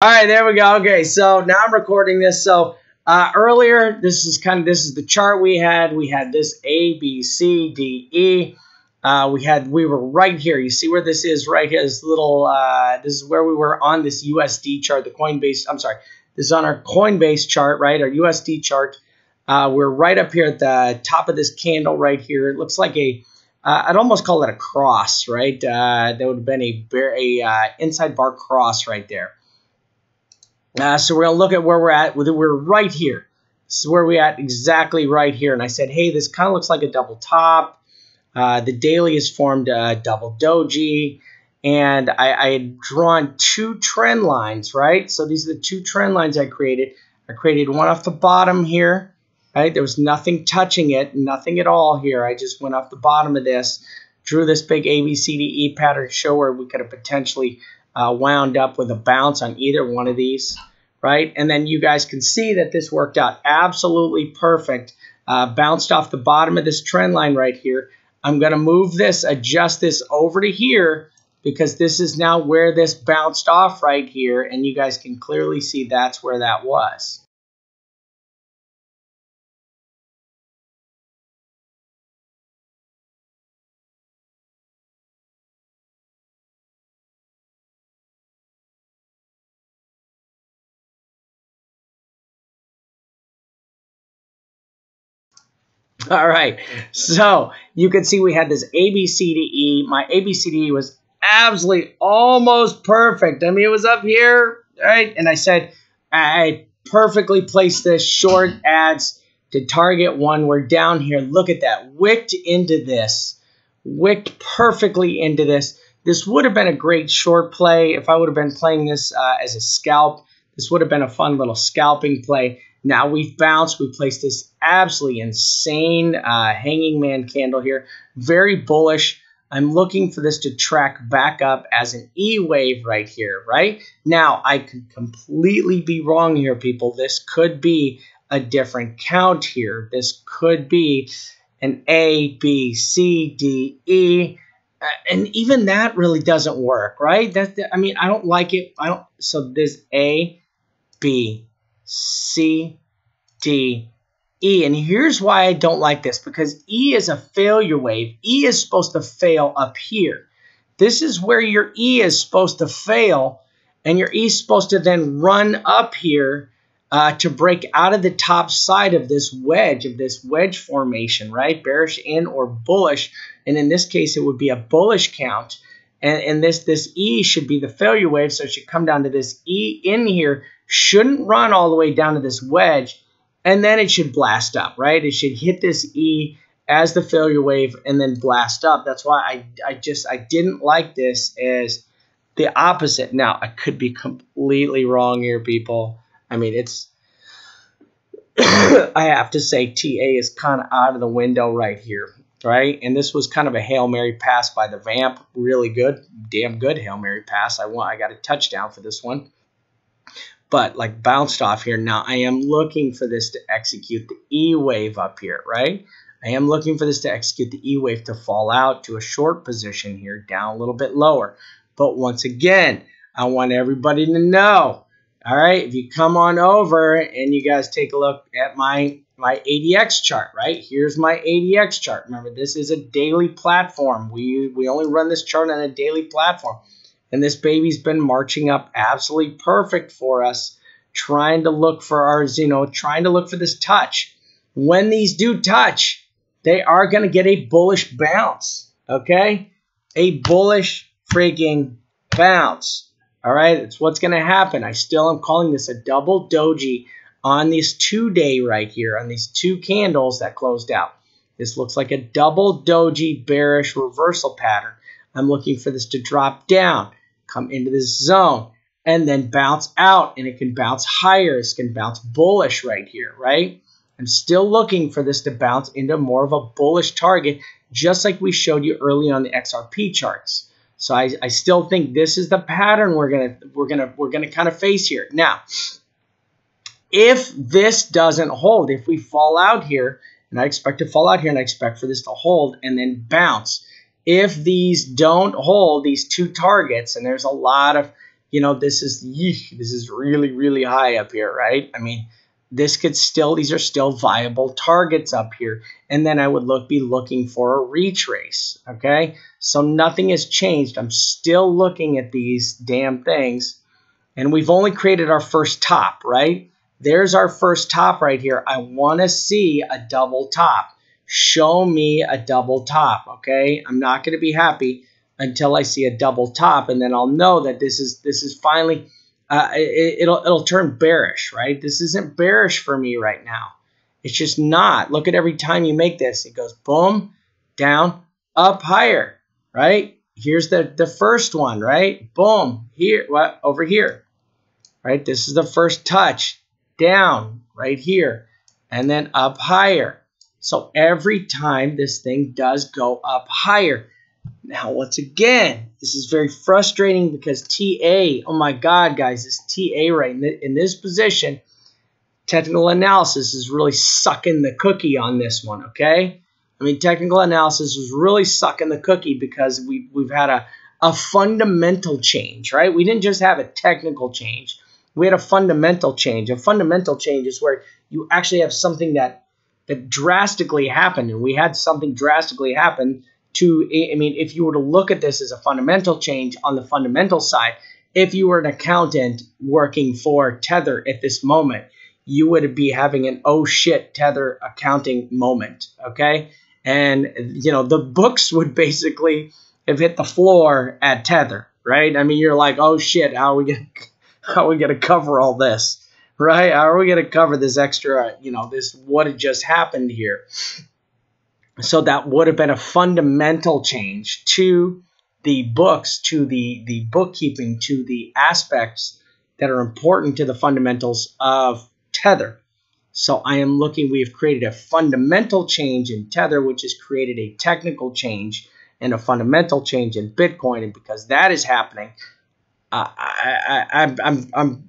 All right, there we go. Okay, so now I'm recording this. So earlier, this is the chart we had. We had this A, B, C, D, E. We were right here. You see where this is right here? This little this is where we were on this USD chart, the Coinbase. I'm sorry, this is on our Coinbase chart, right? Our USD chart. We're right up here at the top of this candle right here. It looks like a I'd almost call it a cross, right? That would have been a inside bar cross right there. So we're going to look at where we're at. We're right here. This is where we're at, exactly right here. And I said, hey, this kind of looks like a double top. The daily has formed a double doji. And I had drawn two trend lines, right? So these are the two trend lines I created. I created one off the bottom here, right? There was nothing touching it, nothing at all here. I just went off the bottom of this, drew this big ABCDE pattern to show where we could have potentially wound up with a bounce on either one of these, right? And then you guys can see that this worked out absolutely perfect. Bounced off the bottom of this trend line right here. I'm going to move this, adjust this over to here because this is now where this bounced off right here, and you guys can clearly see that's where that was. All right, so you can see we had this ABCDE. My ABCDE was absolutely almost perfect. I mean, it was up here, right? And I said I perfectly placed this short ads to target one. We're down here. Look at that. Wicked into this. Wicked perfectly into this. This would have been a great short play if I would have been playing this as a scalp. This would have been a fun little scalping play. Now we've bounced. We placed this absolutely insane hanging man candle here. Very bullish. I'm looking for this to track back up as an E wave right here, right? Now, I could completely be wrong here, people. This could be a different count here. This could be an A, B, C, D, E. And even that really doesn't work, right? I mean, I don't like it. So this A, B, C, D, E. And here's why I don't like this, because E is a failure wave. E is supposed to fail up here. This is where your E is supposed to fail, and your E is supposed to then run up here to break out of the top side of this wedge formation, right? Bearish in or bullish. And in this case, it would be a bullish count. And this E should be the failure wave, so it should come down to this E in here. Shouldn't run all the way down to this wedge, and then it should blast up, right? It should hit this E as the failure wave and then blast up. That's why I didn't like this as the opposite. Now, I could be completely wrong here, people. I mean, it's I have to say TA is kind of out of the window right here, right? And this was kind of a Hail Mary pass by the Vamp. Really good, damn good Hail Mary pass. I got a touchdown for this one. But like bounced off here. Now I am looking for this to execute the E wave up here, right? I am looking for this to execute the E wave to fall out to a short position here, down a little bit lower. But once again, I want everybody to know, all right, if you come on over and you guys take a look at my ADX chart, right? Here's my ADX chart. Remember, this is a daily platform. We only run this chart on a daily platform. And this baby's been marching up absolutely perfect for us, trying to look for ours, trying to look for this touch. When these do touch, they are going to get a bullish bounce, okay? A bullish freaking bounce, all right? It's what's going to happen. I still am calling this a double doji on this 2-day right here, on these two candles that closed out. This looks like a double doji bearish reversal pattern. I'm looking for this to drop down, come into this zone, and then bounce out, and it can bounce higher. It can bounce bullish right here, right? I'm still looking for this to bounce into more of a bullish target, just like we showed you early on the XRP charts. So I still think this is the pattern we're gonna kind of face here. Now, if this doesn't hold, if we fall out here, and I expect to fall out here, and I expect for this to hold and then bounce. If these don't hold, these two targets, and there's a lot of you know, this is really, really high up here, right? I mean, these are still viable targets up here. And then I would be looking for a retrace, okay? So nothing has changed. I'm still looking at these damn things. And we've only created our first top, right? There's our first top right here. I want to see a double top. Show me a double top, okay? I'm not going to be happy until I see a double top, and then I'll know that this is finally it'll turn bearish, right? This isn't bearish for me right now. It's just not. Look at every time you make this. It goes boom, down, up, higher, right? Here's the first one, right? Boom, here, what over here, right? This is the first touch, down, right here, and then up higher. So every time this thing does go up higher. Now, once again, this is very frustrating because TA, oh my God, guys, this TA right in this position, technical analysis is really sucking the cookie on this one, okay? I mean, technical analysis is really sucking the cookie because we've had a fundamental change, right? We didn't just have a technical change. We had a fundamental change. A fundamental change is where you actually have something that drastically happened, and we had something drastically happen to, I mean, if you were to look at this as a fundamental change on the fundamental side, if you were an accountant working for Tether at this moment, you would be having an oh shit Tether accounting moment, okay? And, you know, the books would basically have hit the floor at Tether, right? I mean, you're like, oh shit, how are we gonna cover all this, right? How are we gonna cover this extra, you know, this what had just happened here? So that would have been a fundamental change to the books, to the bookkeeping, to the aspects that are important to the fundamentals of Tether. So I am looking, we have created a fundamental change in Tether, which has created a technical change and a fundamental change in Bitcoin. And because that is happening, I'm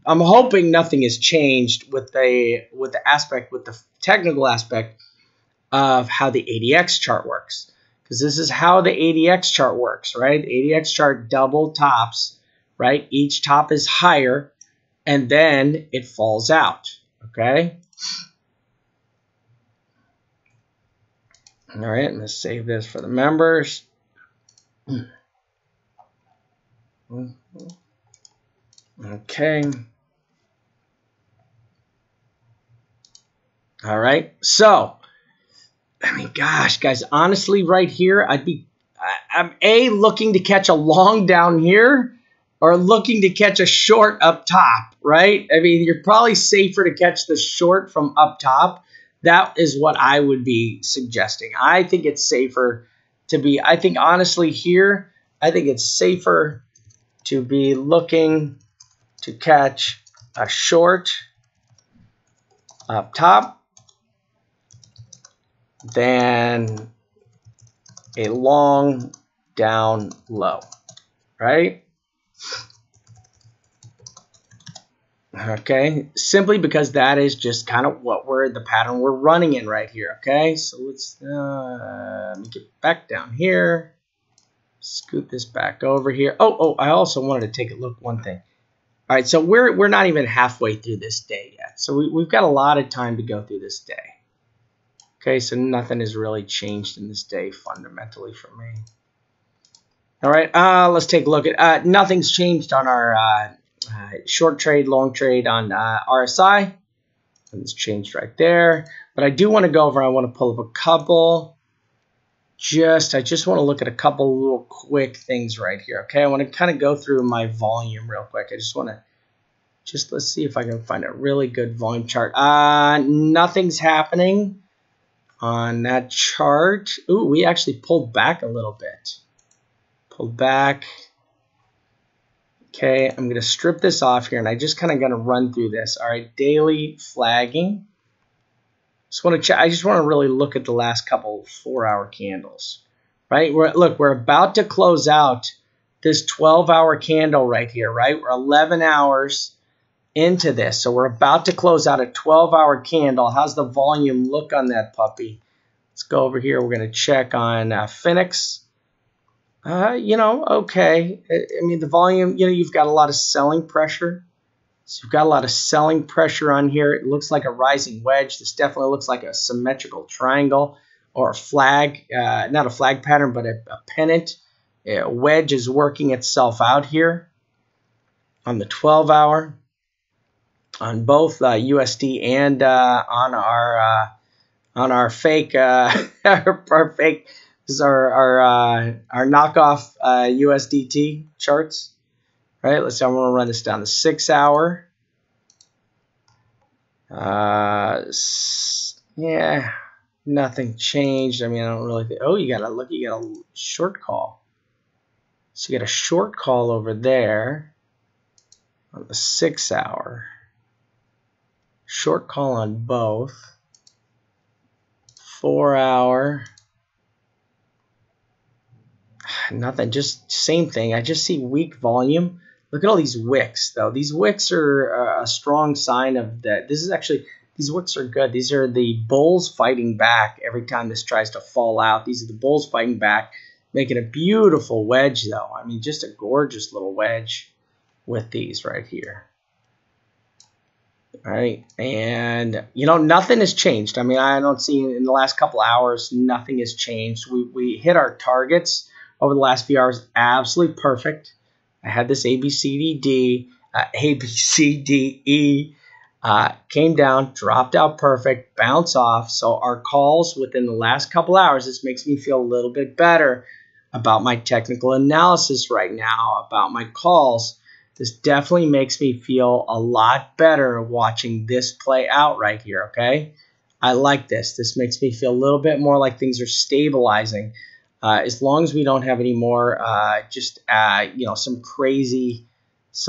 hoping nothing has changed with the technical aspect of how the ADX chart works, because this is how the ADX chart works, right? The ADX chart double tops, right? Each top is higher, and then it falls out, okay? All right, let's save this for the members. Okay. All right, so I mean, gosh, guys, honestly, right here, I'm looking to catch a long down here or looking to catch a short up top, right? I mean, you're probably safer to catch the short from up top. That is what I would be suggesting. I think it's safer to be, I think honestly here, I think it's safer to be looking to catch a short up top than a long down low, right? Okay, simply because that is just kind of what the pattern we're running in right here, okay? So let's let me get back down here, scoot this back over here. Oh, I also wanted to take a look one thing. All right, so we're not even halfway through this day yet. So we've got a lot of time to go through this day. Okay, so nothing has really changed in this day fundamentally for me. All right, let's take a look at nothing's changed on our short trade, long trade on RSI. It's changed right there. But I do want to go over, I want to pull up a couple. I just want to look at a couple little quick things right here. Okay, I want to kind of go through my volume real quick. I just want to, let's see if I can find a really good volume chart. Nothing's happening on that chart. Ooh, we actually pulled back a little bit. Pulled back. Okay, I'm going to strip this off here, and I just kind of going to run through this. All right, daily flagging. I just want to really look at the last couple 4-hour candles, right? We're about to close out this 12-hour candle right here, right? We're 11 hours into this, so we're about to close out a 12-hour candle. How's the volume look on that puppy? Let's go over here. We're going to check on Phoenix. You know, okay. I mean, the volume, you know, you've got a lot of selling pressure. So you've got a lot of selling pressure on here. It looks like a rising wedge. This definitely looks like a symmetrical triangle or a flag, not a flag pattern, but a pennant. A wedge is working itself out here on the 12-hour, on both USD and on our fake our fake. This is our knockoff USDT charts. Right, let's see, I'm going to run this down the 6-hour. Yeah, nothing changed. I mean, I don't really think. Oh, you got a short call. So you got a short call over there on the 6-hour. Short call on both. 4-hour. Nothing, just same thing. I just see weak volume. Look at all these wicks, though. These wicks are a strong sign of that. This is actually, these wicks are good. These are the bulls fighting back every time this tries to fall out. These are the bulls fighting back, making a beautiful wedge, though. I mean, just a gorgeous little wedge with these right here. All right, and you know, nothing has changed. I mean, I don't see in the last couple hours, nothing has changed. We hit our targets over the last few hours, absolutely perfect. I had this ABCDE, came down, dropped out perfect, bounce off. So our calls within the last couple hours, this makes me feel a little bit better about my technical analysis right now, about my calls. This definitely makes me feel a lot better watching this play out right here, okay? I like this. This makes me feel a little bit more like things are stabilizing. As long as we don't have any more, you know, some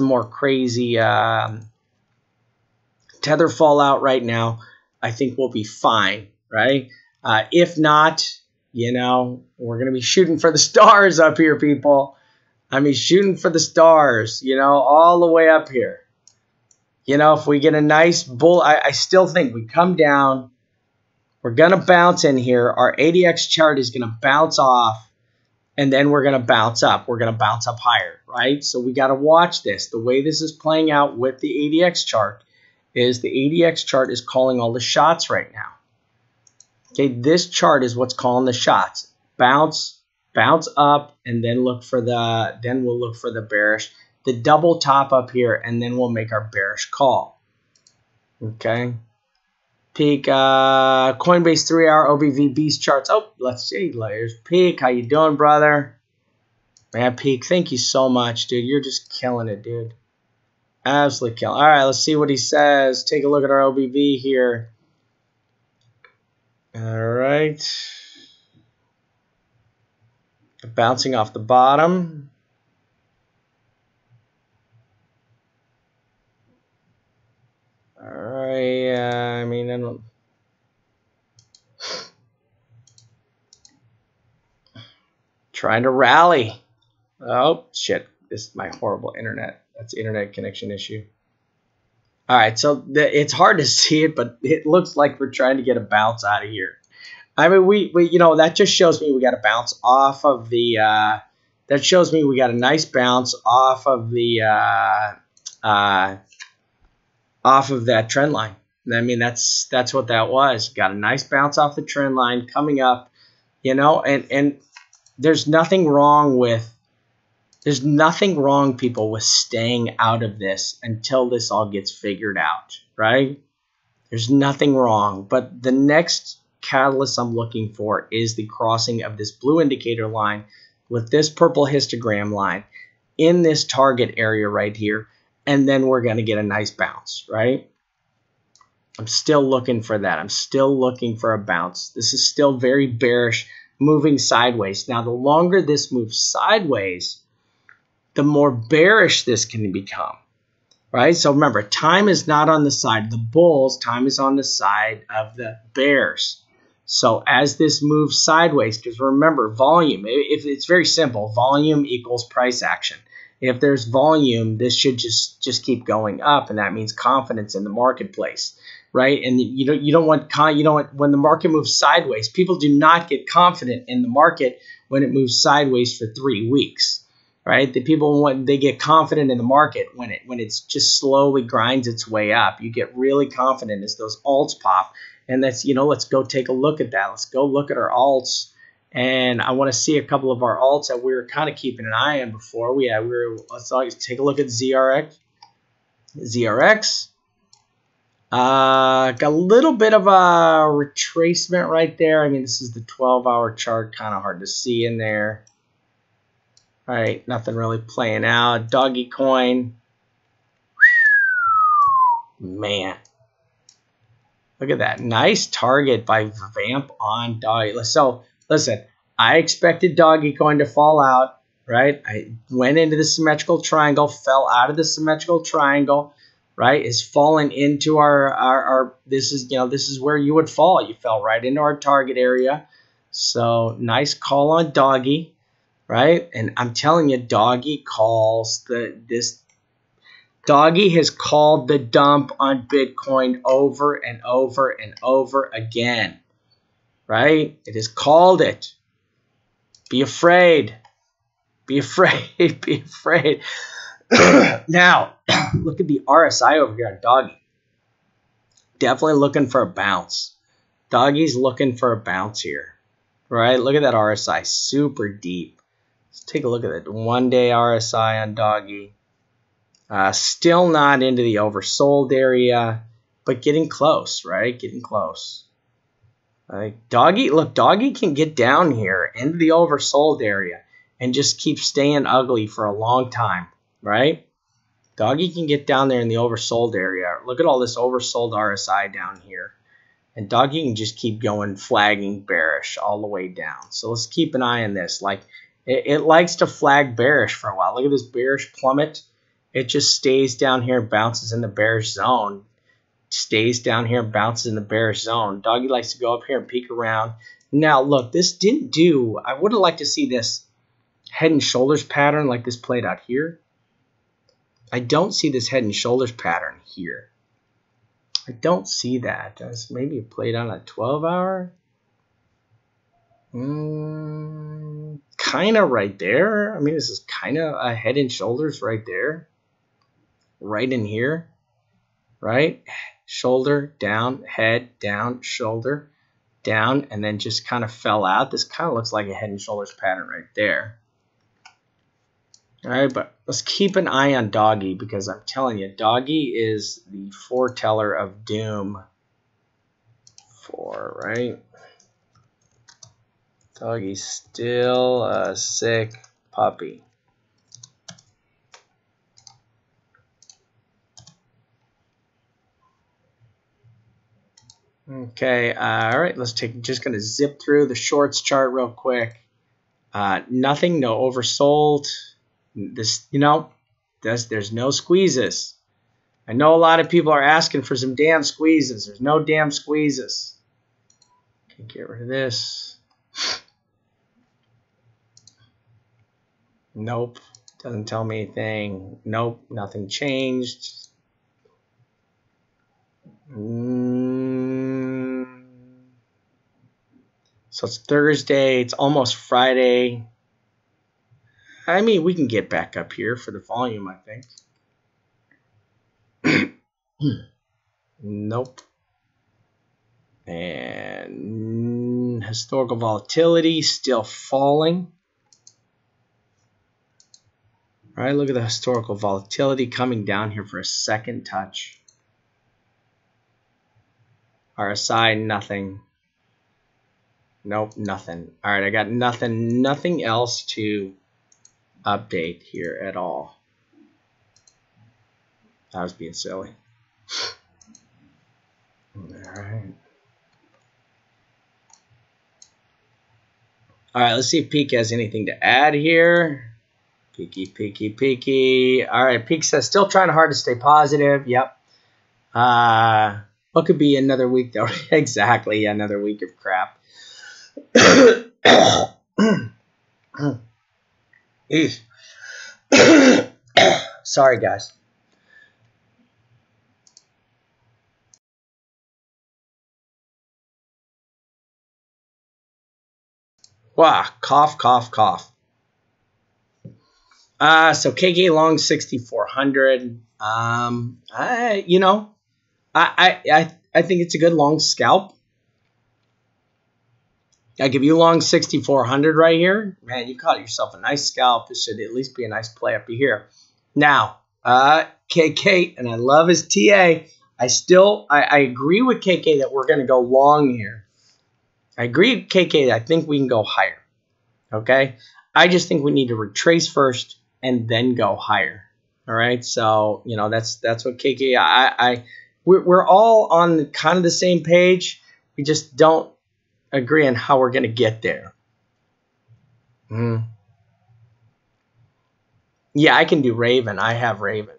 more crazy tether fallout right now, I think we'll be fine, right? If not, you know, we're going to be shooting for the stars up here, people. I mean, shooting for the stars, you know, all the way up here. You know, if we get a nice bull, I still think we come down. We're going to bounce in here. Our ADX chart is going to bounce off, and then we're going to bounce up. We're going to bounce up higher, right? So we got to watch this. The way this is playing out with the ADX chart is the ADX chart is calling all the shots right now. Okay, this chart is what's calling the shots. Bounce up, and then we'll look for the bearish, the double top up here, and then we'll make our bearish call. Okay. Peak Coinbase 3-hour OBV beast charts. Oh, let's see. There's Peak. How you doing, brother? Man, Peak, thank you so much, dude. You're just killing it, dude. Absolutely killing. All right, let's see what he says. Take a look at our OBV here. All right. Bouncing off the bottom. All right. I mean, I don't. Trying to rally. Oh, shit. This is my horrible internet. That's the internet connection issue. All right. So it's hard to see it, but it looks like we're trying to get a bounce out of here. I mean, we you know, that just shows me we got to bounce off of the, that shows me we got a nice bounce off of the, off of that trend line. I mean, that's what that was. Got a nice bounce off the trend line coming up, you know, and there's nothing wrong, people, with staying out of this until this all gets figured out, right? There's nothing wrong, but the next catalyst I'm looking for is the crossing of this blue indicator line with this purple histogram line in this target area right here, and then we're going to get a nice bounce, right? I'm still looking for that. I'm still looking for a bounce. This is still very bearish, moving sideways. Now, the longer this moves sideways, the more bearish this can become, right? So remember, time is not on the side of the bulls. Time is on the side of the bears. So as this moves sideways, because remember, volume, if it's very simple, volume equals price action. If there's volume, this should just keep going up, and that means confidence in the marketplace. right? And you don't want when the market moves sideways. People do not get confident in the market when it moves sideways for 3 weeks, right? The people they get confident in the market when it's just slowly grinds its way up. You get really confident as those alts pop, and that's let's go take a look at that. Let's go look at our alts. And I want to see a couple of our alts that we were kind of keeping an eye on before. Let's take a look at ZRX. Got a little bit of a retracement right there. I mean, this is the 12-hour chart, kind of hard to see in there. All right, nothing really playing out. Doggy coin. Man. Look at that. Nice target by Vamp on Doggy. So, listen, I expected Doggy coin to fall out, right? I went into the symmetrical triangle, fell out of the symmetrical triangle, right? Is falling into our this is where you would fall. You fell right into our target area. So, nice call on Doggy, right? And I'm telling you, Doggy calls Doggy has called the dump on Bitcoin over and over and over again, right? It has called it. Be afraid. Be afraid. Be afraid. Now, look at the RSI over here on Doggy. Definitely looking for a bounce. Doggy's looking for a bounce here, right? Look at that RSI, super deep. Let's take a look at that one-day RSI on Doggy. Still not into the oversold area, but getting close, right? Getting close. Doggy can get down here into the oversold area and just keep staying ugly for a long time, right? Doggy can get down there in the oversold area. Look at all this oversold RSI down here. And Doggy can just keep going, flagging bearish all the way down. So let's keep an eye on this. Like it likes to flag bearish for a while. Look at this bearish plummet. It just stays down here, bounces in the bearish zone. Stays down here, bounces in the bearish zone. Doggy likes to go up here and peek around. Now, look, this didn't do. I would have liked to see this head and shoulders pattern like this played out here. I don't see this head and shoulders pattern here. I don't see that. Maybe it played on a 12-hour. Kind of right there. I mean, this is kind of a head and shoulders right there. Right in here. Right? Shoulder, down, head, down, shoulder, down, and then just kind of fell out. This kind of looks like a head and shoulders pattern right there. All right, but let's keep an eye on Doggy because I'm telling you, Doggy is the foreteller of doom. Right? Doggy's still a sick puppy. Okay, all right, just going to zip through the shorts chart real quick. Nothing, no oversold. This, there's no squeezes. I know a lot of people are asking for some damn squeezes. There's no damn squeezes. Okay, get rid of this. Nope, doesn't tell me anything. Nope, nothing changed. So it's Thursday. It's almost Friday. I mean, we can get back up here for the volume, I think. Nope. And historical volatility still falling. All right, look at the historical volatility coming down here for a second touch. RSI, nothing. Nope, nothing. All right, I got nothing else to update here at all. I was being silly. All right. All right, let's see if Peak has anything to add here. Peaky. All right, Peak says still trying hard to stay positive. Yep. What could be another week though? Exactly, another week of crap. Sorry, guys. Wow, cough, cough, cough. So KK long 6,400. I think it's a good long scalp. I give you long 6,400 right here. Man, you caught yourself a nice scalp. This should at least be a nice play up here. Now, KK, and I love his TA. I agree with KK that we're going to go long here. I agree with KK that I think we can go higher. Okay? I just think we need to retrace first and then go higher. All right? So, that's what KK, we're all on kind of the same page. We just don't agree on how we're going to get there. Yeah, I can do Raven. I have Raven.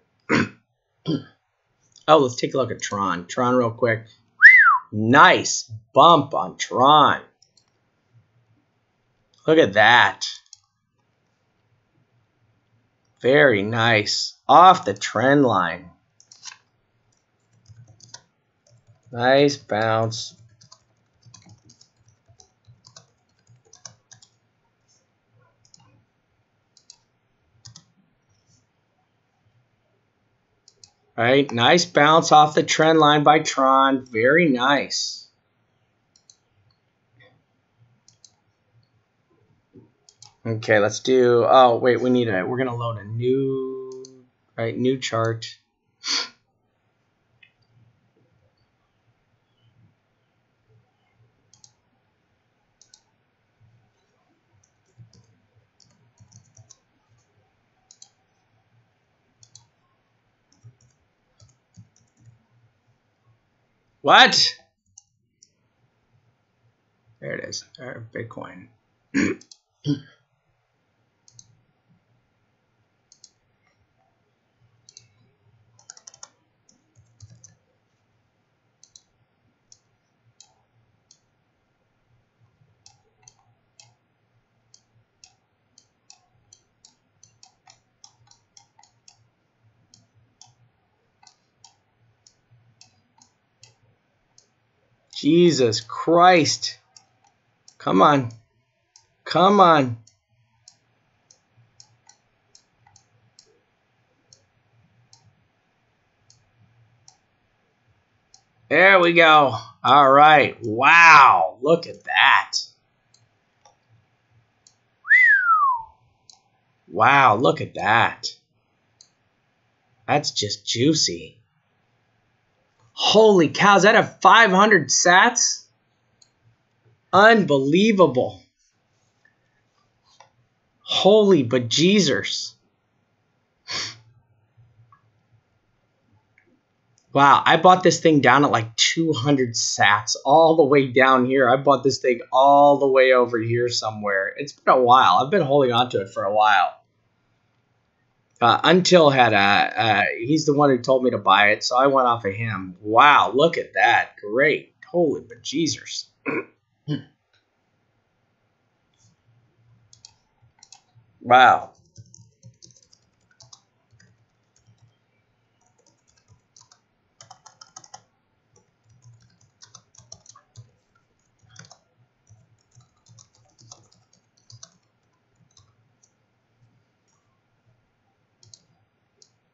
Oh, let's take a look at Tron. Tron real quick. Nice bump on Tron. Look at that. Very nice. Off the trend line. Nice bounce. All right, nice bounce off the trend line by Tron. Very nice. Okay, let's do. Oh wait, we're gonna load a new chart. What? There it is. Bitcoin. Jesus Christ. Come on. Come on. There we go. All right. Wow. Look at that. Wow. Look at that. That's just juicy. Holy cow. Is that a 500 sats? Unbelievable. Holy bejesus. Wow, I bought this thing down at like 200 sats, all the way down here. I bought this thing all the way over here somewhere. It's been a while. I've been holding on to it for a while. Until he's the one who told me to buy it, so I went off of him. Wow, look at that. Great. Holy bejesus. Wow.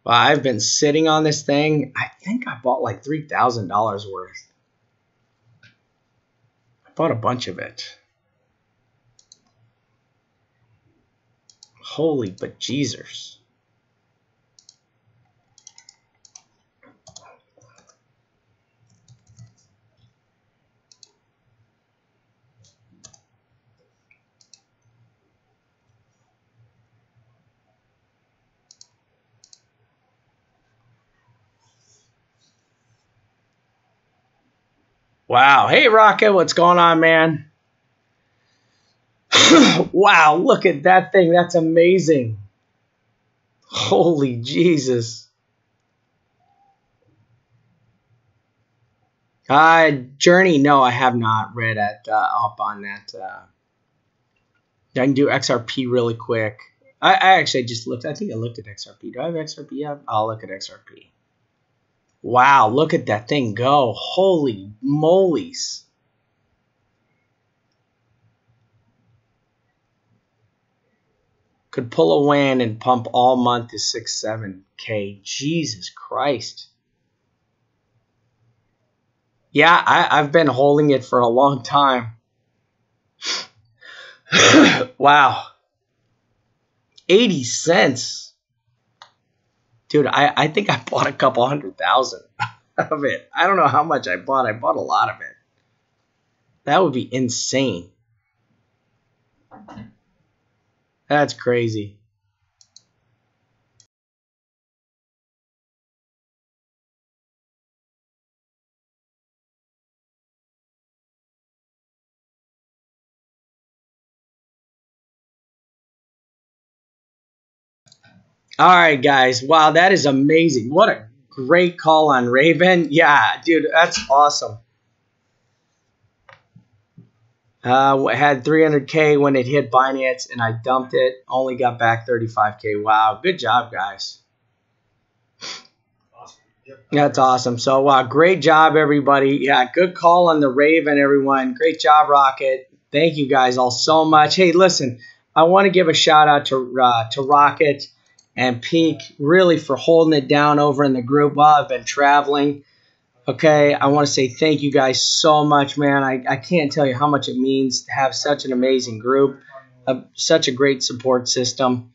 Well, I've been sitting on this thing. I think I bought like $3,000 worth. I bought a bunch of it. Holy bejesus. Wow. Hey, Rocket, what's going on, man? Wow, look at that thing. That's amazing. Holy Jesus. Journey, no, I have not read up on that. I can do XRP really quick. I actually just looked. I think I looked at XRP. Do I have XRP yet? I'll look at XRP. Wow, look at that thing go. Holy molies. Could pull a win and pump all month to 6-7K. Jesus Christ. Yeah, I've been holding it for a long time. Wow. 80 cents. Dude, I think I bought a couple 100,000 of it. I don't know how much I bought. I bought a lot of it. That would be insane. That's crazy. All right, guys. Wow, that is amazing. What a great call on Raven. Yeah, dude, that's awesome. Had 300K when it hit Binance, and I dumped it. Only got back 35K. Wow, good job, guys. Awesome. Yep. That's awesome. So, wow, great job, everybody. Yeah, good call on the Raven, everyone. Great job, Rocket. Thank you guys all so much. Hey, listen, I want to give a shout out to Rocket and Peak, really, for holding it down over in the group while I've been traveling. Okay, I want to say thank you guys so much, man. I can't tell you how much it means to have such an amazing group, such a great support system.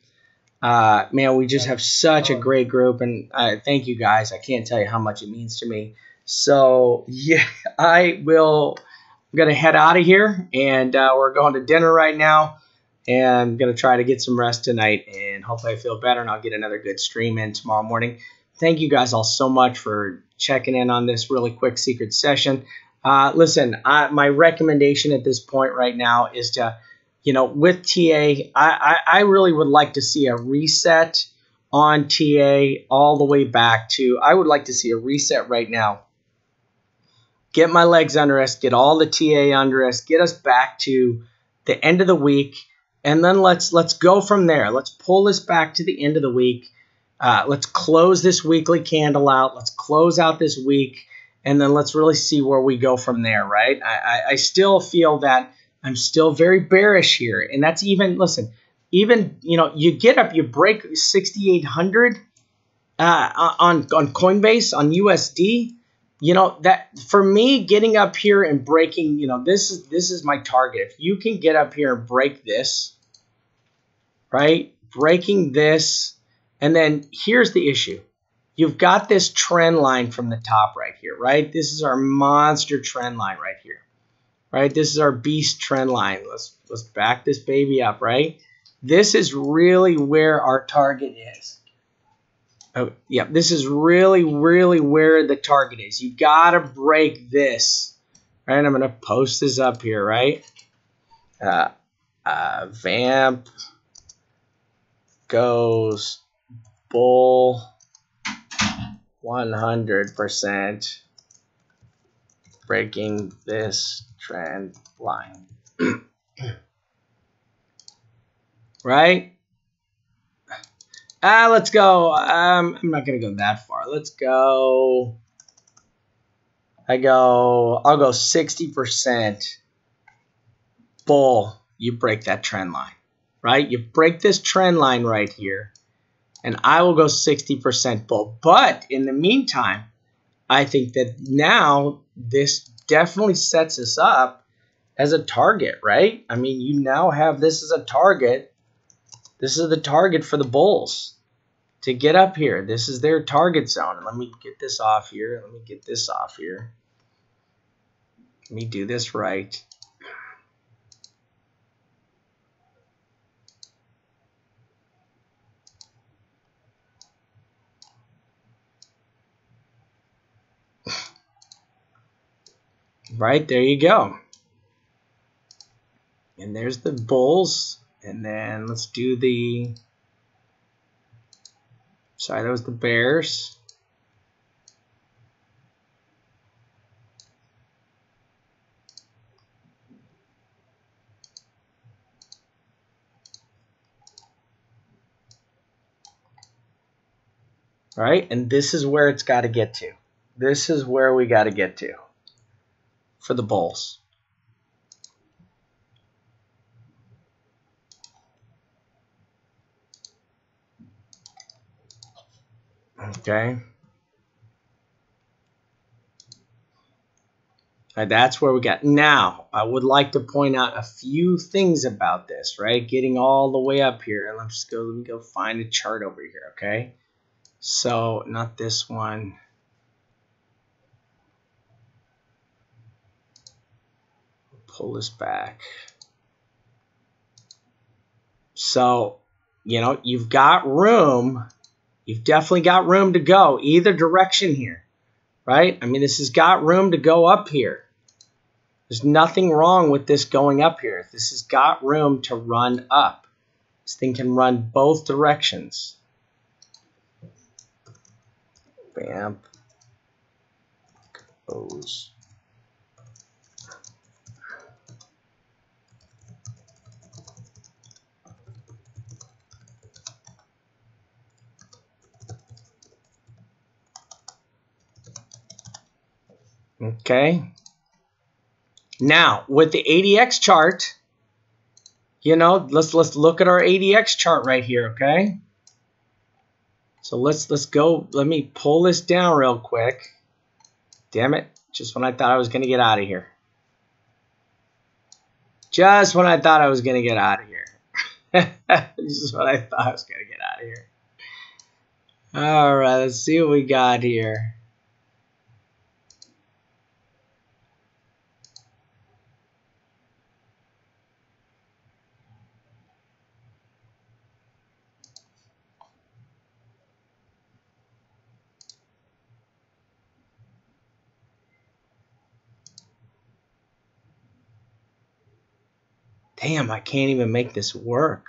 Man, we just have such a great group, and thank you guys. I can't tell you how much it means to me. So, yeah, I'm going to head out of here, and we're going to dinner right now. And I'm going to try to get some rest tonight, and hopefully I feel better, and I'll get another good stream in tomorrow morning. Thank you guys all so much for checking in on this really quick secret session. Listen, my recommendation at this point right now is to, with TA, I really would like to see a reset on TA all the way back to, I would like to see a reset right now. Get my legs under us, get all the TA under us, get us back to the end of the week, and then let's go from there. Let's pull this back to the end of the week. Let's close this weekly candle out. Let's close out this week, and then let's really see where we go from there, right? I still feel that I'm still very bearish here, and that's even, listen, even, you get up, you break 6,800 on Coinbase, on USD, that for me, getting up here and breaking, this is my target. If you can get up here and break this, right? Breaking this, and then here's the issue. You've got this trend line from the top right here, right? This is our monster trend line right here, right? This is our beast trend line. Let's back this baby up, right? This is really where our target is. Oh, yeah, this is really, really where the target is. You got to break this, right? I'm going to post this up here, right? Vamp goes bull 100%, breaking this trend line. Right? Let's go. I'm not going to go that far. Let's go. I'll go 60% bull. You break that trend line, right? You break this trend line right here, and I will go 60% bull. But in the meantime, I think that now this definitely sets us up as a target, right? I mean, you now have this as a target. This is the target for the bulls to get up here. This is their target zone. Let me get this off here. Let me get this off here. Let me do this right. Right, there you go. And there's the bulls. And then let's do the, sorry, that was the bears. All right, and this is where it's got to get to. This is where we got to get to for the bulls. Okay. That's where we got. Now, I would like to point out a few things about this, right? Getting all the way up here. And let me go find a chart over here, okay? So, not this one. Pull this back. So, you know, you've got room. You've definitely got room to go either direction here, right? I mean, this has got room to go up here. There's nothing wrong with this going up here. This has got room to run up. This thing can run both directions. Bam. Goes. Okay. Now, with the ADX chart, you know, let's look at our ADX chart right here, okay? So let's go. Let me pull this down real quick. Damn it. Just when I thought I was going to get out of here. Just when I thought I was going to get out of here. Just when I thought I was going to get out of here. All right, let's see what we got here. Damn, I can't even make this work.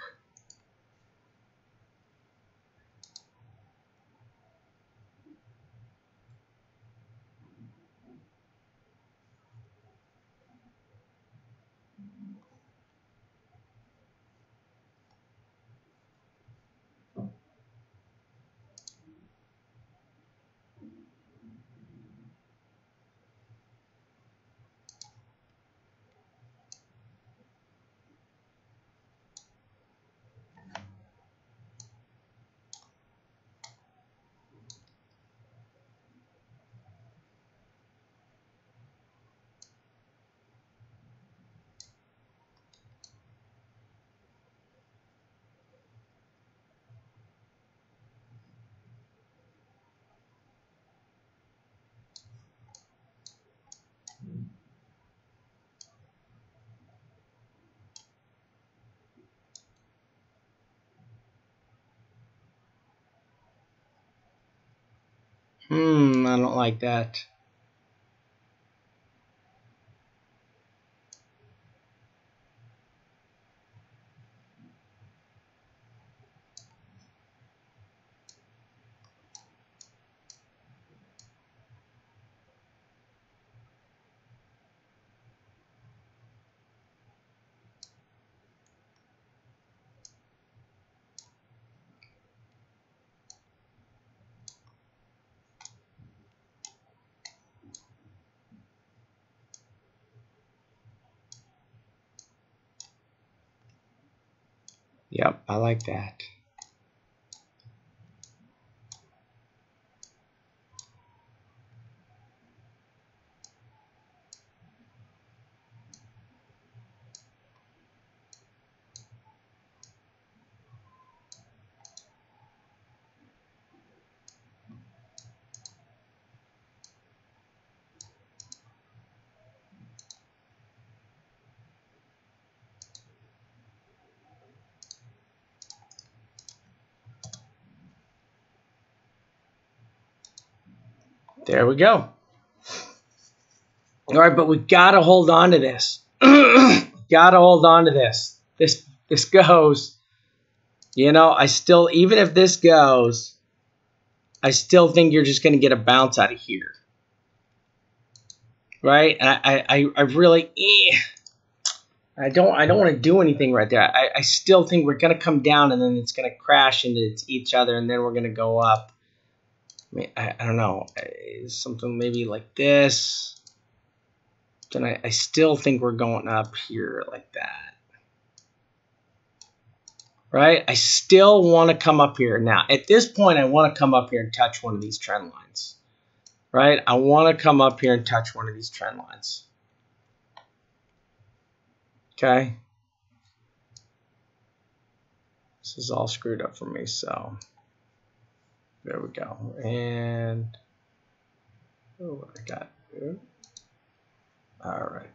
I don't like that. Yep, I like that. There we go. All right, but we got to hold on to this. Got to hold on to this. This goes. You know, I still, even if this goes, I still think you're just going to get a bounce out of here. Right? And I really, I don't want to do anything right there. I still think we're going to come down and then it's going to crash into each other and then we're going to go up. I mean, I don't know. Something maybe like this. Then I still think we're going up here like that. right? I still want to come up here. Now, at this point, I want to come up here and touch one of these trend lines, right? I want to come up here and touch one of these trend lines. Okay. This is all screwed up for me, so there we go. And oh, what I got here. All right.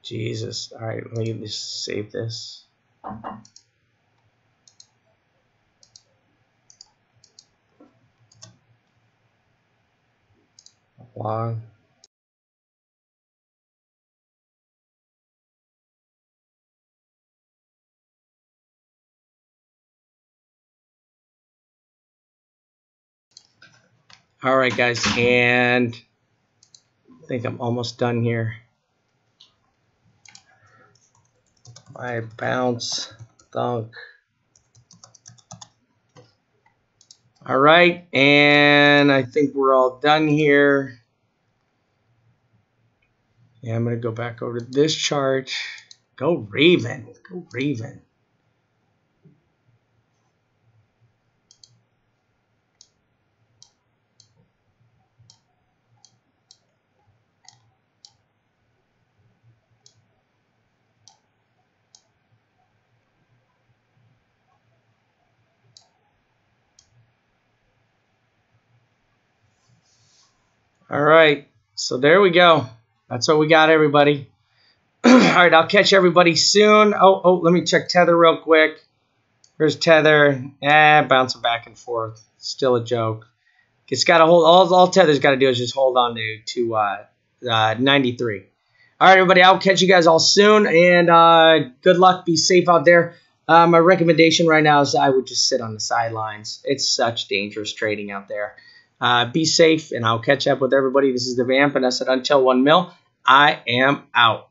Jesus. All right, let me just save this. Long. All right, guys, and I think I'm almost done here. My bounce thunk. All right, and I think we're all done here. Yeah, I'm going to go back over to this chart. Go Raven. Go Raven. All right, so there we go. That's what we got, everybody. All right, I'll catch everybody soon. Oh, let me check Tether real quick. Here's Tether. Bouncing back and forth. Still a joke. It's got to hold. All Tether's got to do is just hold on to 93. All right, everybody. I'll catch you guys all soon, and good luck. Be safe out there. My recommendation right now is I would just sit on the sidelines. It's such dangerous trading out there. Be safe, and I'll catch up with everybody. This is the Vamp, and I said until 1 mil, I am out.